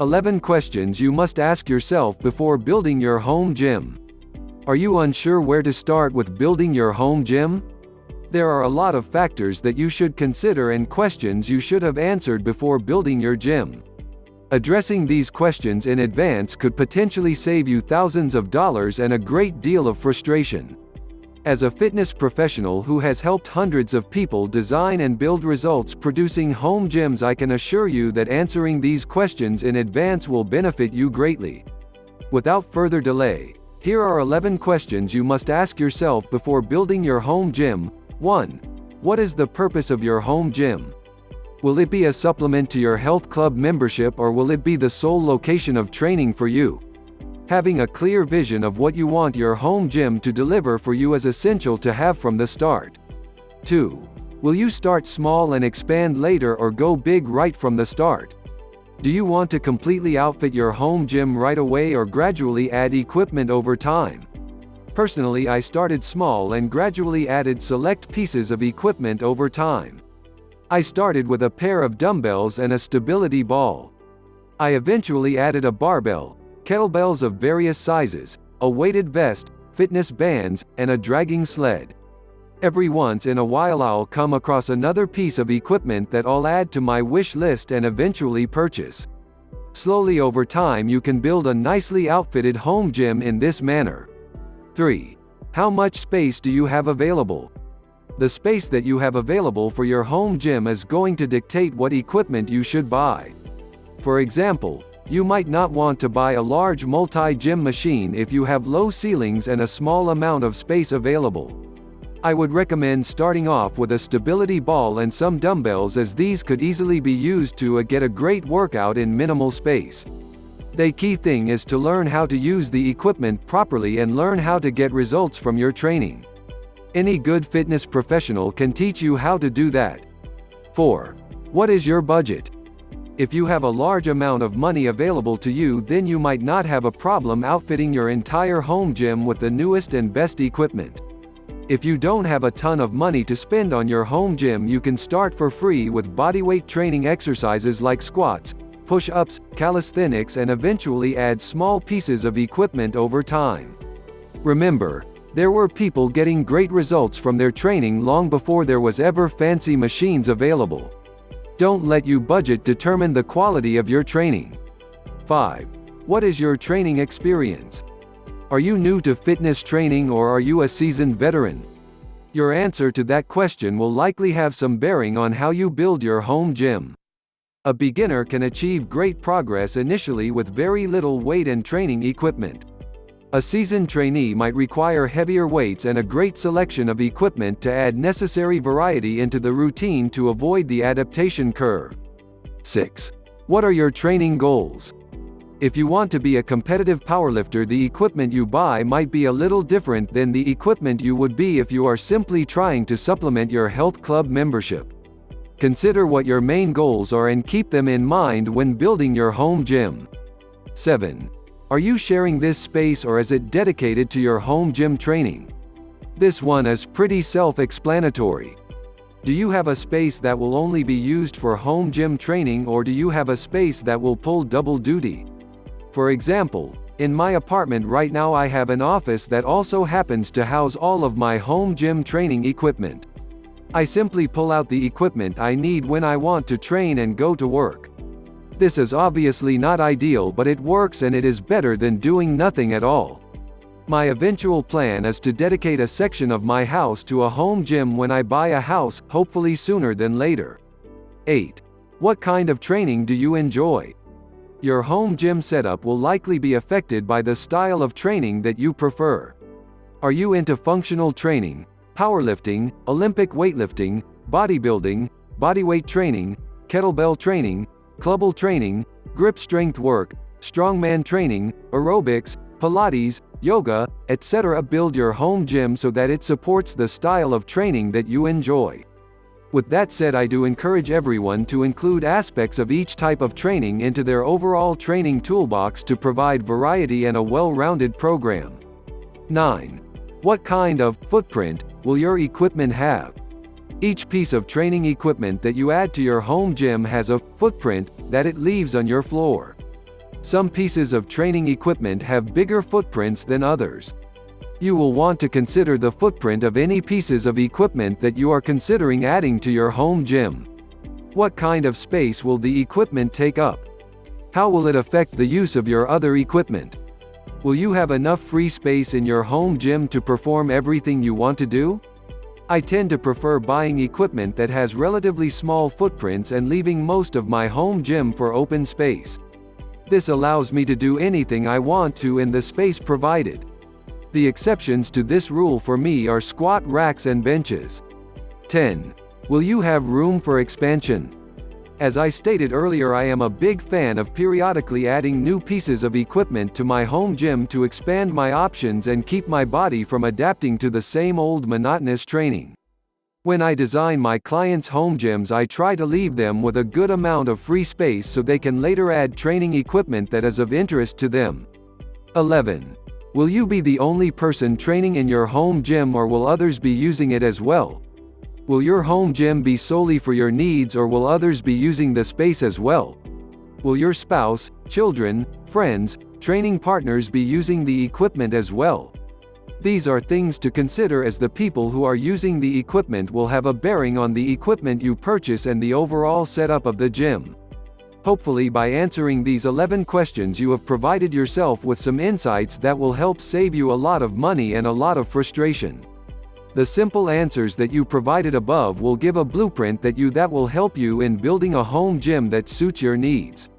11 questions you must ask yourself before building your home gym. Are you unsure where to start with building your home gym? There are a lot of factors that you should consider and questions you should have answered before building your gym. Addressing these questions in advance could potentially save you thousands of dollars and a great deal of frustration. As a fitness professional who has helped hundreds of people design and build results producing home gyms, I can assure you that answering these questions in advance will benefit you greatly. Without further delay, here are 11 questions you must ask yourself before building your home gym. 1. What is the purpose of your home gym? Will it be a supplement to your health club membership, or will it be the sole location of training for you? Having a clear vision of what you want your home gym to deliver for you is essential to have from the start. 2. Will you start small and expand later, or go big right from the start? Do you want to completely outfit your home gym right away, or gradually add equipment over time? Personally, I started small and gradually added select pieces of equipment over time. I started with a pair of dumbbells and a stability ball. I eventually added a barbell, kettlebells of various sizes, a weighted vest, fitness bands, and a dragging sled. Every once in a while I'll come across another piece of equipment that I'll add to my wish list and eventually purchase. Slowly over time you can build a nicely outfitted home gym in this manner. 3. How much space do you have available? The space that you have available for your home gym is going to dictate what equipment you should buy. For example, you might not want to buy a large multi-gym machine if you have low ceilings and a small amount of space available. I would recommend starting off with a stability ball and some dumbbells, as these could easily be used to get a great workout in minimal space. The key thing is to learn how to use the equipment properly and learn how to get results from your training. Any good fitness professional can teach you how to do that. 4. What is your budget? If you have a large amount of money available to you, then you might not have a problem outfitting your entire home gym with the newest and best equipment. If you don't have a ton of money to spend on your home gym, you can start for free with bodyweight training exercises like squats, push-ups, calisthenics, and eventually add small pieces of equipment over time. Remember, there were people getting great results from their training long before there was ever fancy machines available. Don't let your budget determine the quality of your training. 5. What is your training experience? Are you new to fitness training, or are you a seasoned veteran? Your answer to that question will likely have some bearing on how you build your home gym. A beginner can achieve great progress initially with very little weight and training equipment. A seasoned trainee might require heavier weights and a great selection of equipment to add necessary variety into the routine to avoid the adaptation curve. 6. What are your training goals? If you want to be a competitive powerlifter, the equipment you buy might be a little different than the equipment you would be if you are simply trying to supplement your health club membership. Consider what your main goals are and keep them in mind when building your home gym. 7. Are you sharing this space, or is it dedicated to your home gym training? This one is pretty self-explanatory. Do you have a space that will only be used for home gym training, or do you have a space that will pull double duty? For example, in my apartment right now I have an office that also happens to house all of my home gym training equipment. I simply pull out the equipment I need when I want to train and go to work. This is obviously not ideal, but it works, and it is better than doing nothing at all. My eventual plan is to dedicate a section of my house to a home gym when I buy a house, hopefully sooner than later. 8. What kind of training do you enjoy? Your home gym setup will likely be affected by the style of training that you prefer. Are you into functional training, powerlifting, Olympic weightlifting, bodybuilding, bodyweight training, kettlebell training, clubbell training, grip strength work, strongman training, aerobics, Pilates, yoga, etc.? Build your home gym so that it supports the style of training that you enjoy. With that said, I do encourage everyone to include aspects of each type of training into their overall training toolbox to provide variety and a well-rounded program. 9. What kind of footprint will your equipment have? Each piece of training equipment that you add to your home gym has a footprint that it leaves on your floor. Some pieces of training equipment have bigger footprints than others. You will want to consider the footprint of any pieces of equipment that you are considering adding to your home gym. What kind of space will the equipment take up? How will it affect the use of your other equipment? Will you have enough free space in your home gym to perform everything you want to do? I tend to prefer buying equipment that has relatively small footprints and leaving most of my home gym for open space. This allows me to do anything I want to in the space provided. The exceptions to this rule for me are squat racks and benches. 10. Will you have room for expansion? As I stated earlier, I am a big fan of periodically adding new pieces of equipment to my home gym to expand my options and keep my body from adapting to the same old monotonous training. When I design my clients' home gyms, I try to leave them with a good amount of free space so they can later add training equipment that is of interest to them. 11. Will you be the only person training in your home gym, or will others be using it as well? Will your home gym be solely for your needs, or will others be using the space as well? Will your spouse, children, friends, training partners be using the equipment as well? These are things to consider, as the people who are using the equipment will have a bearing on the equipment you purchase and the overall setup of the gym. Hopefully, by answering these 11 questions, you have provided yourself with some insights that will help save you a lot of money and a lot of frustration. The simple answers that you provided above will give a blueprint that will help you in building a home gym that suits your needs.